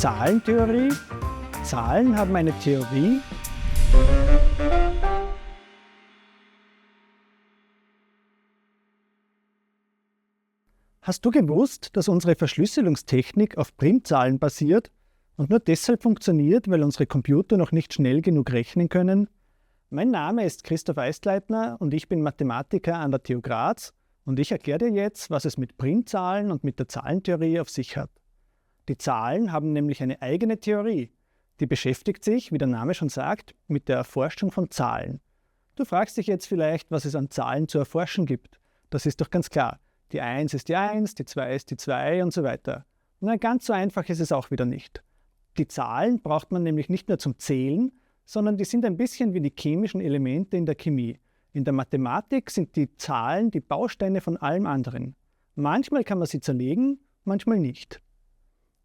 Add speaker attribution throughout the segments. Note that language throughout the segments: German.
Speaker 1: Zahlentheorie. Zahlen haben eine Theorie. Hast du gewusst, dass unsere Verschlüsselungstechnik auf Primzahlen basiert und nur deshalb funktioniert, weil unsere Computer noch nicht schnell genug rechnen können? Mein Name ist Christoph Eistleitner und ich bin Mathematiker an der TU Graz und ich erkläre dir jetzt, was es mit Primzahlen und mit der Zahlentheorie auf sich hat. Die Zahlen haben nämlich eine eigene Theorie. Die beschäftigt sich, wie der Name schon sagt, mit der Erforschung von Zahlen. Du fragst dich jetzt vielleicht, was es an Zahlen zu erforschen gibt. Das ist doch ganz klar. Die 1 ist die 1, die 2 ist die 2 und so weiter. Na, ganz so einfach ist es auch wieder nicht. Die Zahlen braucht man nämlich nicht nur zum Zählen, sondern die sind ein bisschen wie die chemischen Elemente in der Chemie. In der Mathematik sind die Zahlen die Bausteine von allem anderen. Manchmal kann man sie zerlegen, manchmal nicht.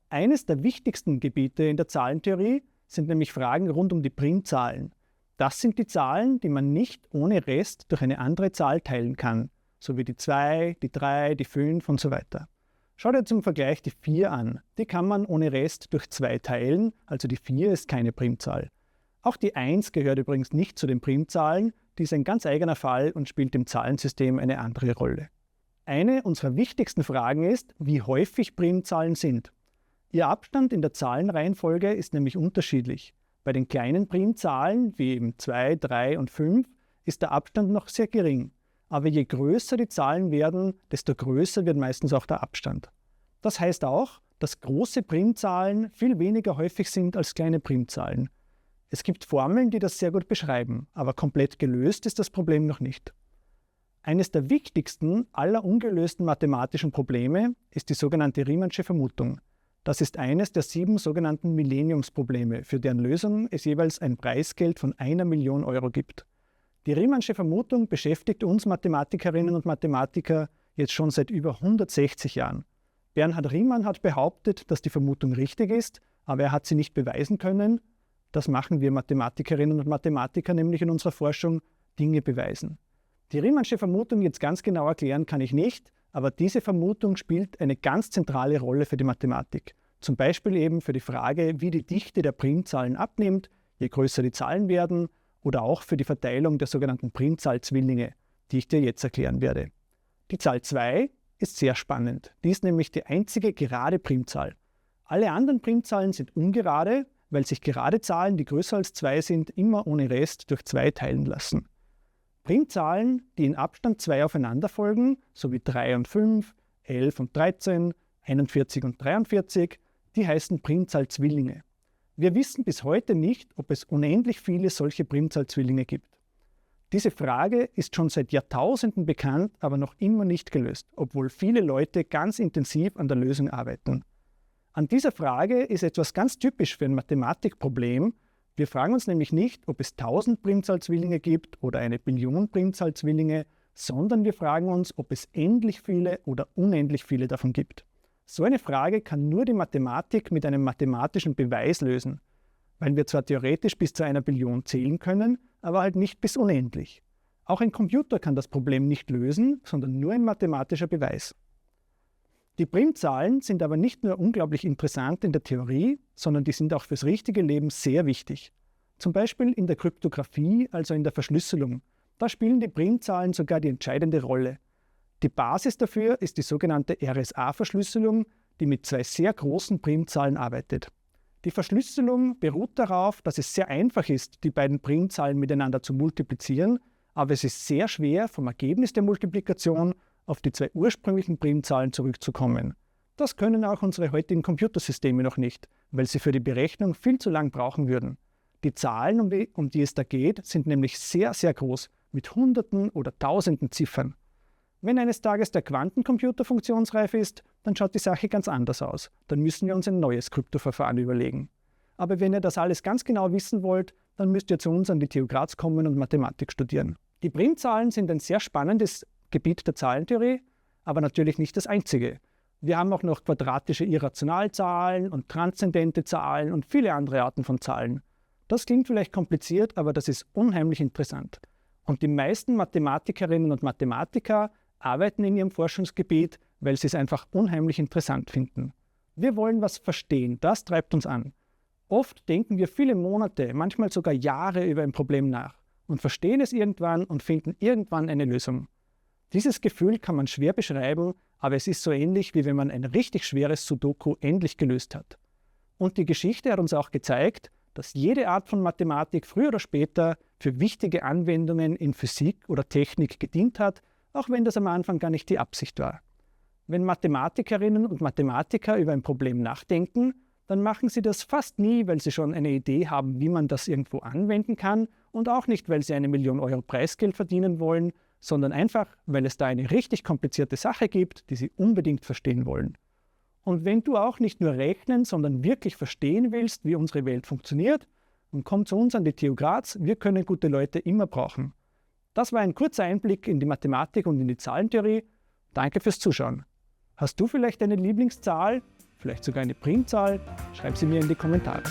Speaker 1: Eines der wichtigsten Gebiete in der Zahlentheorie sind nämlich Fragen rund um die Primzahlen. Das sind die Zahlen, die man nicht ohne Rest durch eine andere Zahl teilen kann, so wie die 2, die 3, die 5 und so weiter. Schau dir zum Vergleich die 4 an. Die kann man ohne Rest durch 2 teilen, also die 4 ist keine Primzahl. Auch die 1 gehört übrigens nicht zu den Primzahlen, die ist ein ganz eigener Fall und spielt im Zahlensystem eine andere Rolle. Eine unserer wichtigsten Fragen ist, wie häufig Primzahlen sind. Ihr Abstand in der Zahlenreihenfolge ist nämlich unterschiedlich. Bei den kleinen Primzahlen, wie eben 2, 3 und 5, ist der Abstand noch sehr gering. Aber je größer die Zahlen werden, desto größer wird meistens auch der Abstand. Das heißt auch, dass große Primzahlen viel weniger häufig sind als kleine Primzahlen. Es gibt Formeln, die das sehr gut beschreiben, aber komplett gelöst ist das Problem noch nicht. Eines der wichtigsten aller ungelösten mathematischen Probleme ist die sogenannte Riemannsche Vermutung. Das ist eines der 7 sogenannten Millenniumsprobleme, für deren Lösung es jeweils ein Preisgeld von 1 Million Euro gibt. Die Riemannsche Vermutung beschäftigt uns Mathematikerinnen und Mathematiker jetzt schon seit über 160 Jahren. Bernhard Riemann hat behauptet, dass die Vermutung richtig ist, aber er hat sie nicht beweisen können. Das machen wir Mathematikerinnen und Mathematiker nämlich in unserer Forschung, Dinge beweisen. Die Riemannsche Vermutung jetzt ganz genau erklären kann ich nicht, aber diese Vermutung spielt eine ganz zentrale Rolle für die Mathematik. Zum Beispiel eben für die Frage, wie die Dichte der Primzahlen abnimmt, je größer die Zahlen werden, oder auch für die Verteilung der sogenannten Primzahlzwillinge, die ich dir jetzt erklären werde. Die Zahl 2 ist sehr spannend. Die ist nämlich die einzige gerade Primzahl. Alle anderen Primzahlen sind ungerade, weil sich gerade Zahlen, die größer als 2 sind, immer ohne Rest durch 2 teilen lassen. Primzahlen, die in Abstand 2 aufeinander folgen, sowie 3 und 5, 11 und 13, 41 und 43, die heißen Primzahlzwillinge. Wir wissen bis heute nicht, ob es unendlich viele solche Primzahlzwillinge gibt. Diese Frage ist schon seit Jahrtausenden bekannt, aber noch immer nicht gelöst, obwohl viele Leute ganz intensiv an der Lösung arbeiten. An dieser Frage ist etwas ganz typisch für ein Mathematikproblem. Wir fragen uns nämlich nicht, ob es 1000 Primzahlzwillinge gibt oder 1 Billion Primzahlzwillinge, sondern wir fragen uns, ob es endlich viele oder unendlich viele davon gibt. So eine Frage kann nur die Mathematik mit einem mathematischen Beweis lösen, weil wir zwar theoretisch bis zu 1 Billion zählen können, aber halt nicht bis unendlich. Auch ein Computer kann das Problem nicht lösen, sondern nur ein mathematischer Beweis. Die Primzahlen sind aber nicht nur unglaublich interessant in der Theorie, sondern die sind auch fürs richtige Leben sehr wichtig. Zum Beispiel in der Kryptographie, also in der Verschlüsselung. Da spielen die Primzahlen sogar die entscheidende Rolle. Die Basis dafür ist die sogenannte RSA-Verschlüsselung, die mit 2 sehr großen Primzahlen arbeitet. Die Verschlüsselung beruht darauf, dass es sehr einfach ist, die beiden Primzahlen miteinander zu multiplizieren, aber es ist sehr schwer, vom Ergebnis der Multiplikation auf die 2 ursprünglichen Primzahlen zurückzukommen. Das können auch unsere heutigen Computersysteme noch nicht, weil sie für die Berechnung viel zu lang brauchen würden. Die Zahlen, um die es da geht, sind nämlich sehr, sehr groß, mit Hunderten oder Tausenden Ziffern. Wenn eines Tages der Quantencomputer funktionsreif ist, dann schaut die Sache ganz anders aus. Dann müssen wir uns ein neues Kryptoverfahren überlegen. Aber wenn ihr das alles ganz genau wissen wollt, dann müsst ihr zu uns an die TU Graz kommen und Mathematik studieren. Die Primzahlen sind ein sehr spannendes Gebiet der Zahlentheorie, aber natürlich nicht das einzige. Wir haben auch noch quadratische Irrationalzahlen und transzendente Zahlen und viele andere Arten von Zahlen. Das klingt vielleicht kompliziert, aber das ist unheimlich interessant. Und die meisten Mathematikerinnen und Mathematiker arbeiten in ihrem Forschungsgebiet, weil sie es einfach unheimlich interessant finden. Wir wollen was verstehen, das treibt uns an. Oft denken wir viele Monate, manchmal sogar Jahre über ein Problem nach und verstehen es irgendwann und finden irgendwann eine Lösung. Dieses Gefühl kann man schwer beschreiben, aber es ist so ähnlich, wie wenn man ein richtig schweres Sudoku endlich gelöst hat. Und die Geschichte hat uns auch gezeigt, dass jede Art von Mathematik früher oder später für wichtige Anwendungen in Physik oder Technik gedient hat, auch wenn das am Anfang gar nicht die Absicht war. Wenn Mathematikerinnen und Mathematiker über ein Problem nachdenken, dann machen sie das fast nie, weil sie schon eine Idee haben, wie man das irgendwo anwenden kann und auch nicht, weil sie 1 Million Euro Preisgeld verdienen wollen, sondern einfach, weil es da eine richtig komplizierte Sache gibt, die sie unbedingt verstehen wollen. Und wenn du auch nicht nur rechnen, sondern wirklich verstehen willst, wie unsere Welt funktioniert, dann komm zu uns an die TU Graz, wir können gute Leute immer brauchen. Das war ein kurzer Einblick in die Mathematik und in die Zahlentheorie. Danke fürs Zuschauen. Hast du vielleicht eine Lieblingszahl? Vielleicht sogar eine Primzahl? Schreib sie mir in die Kommentare.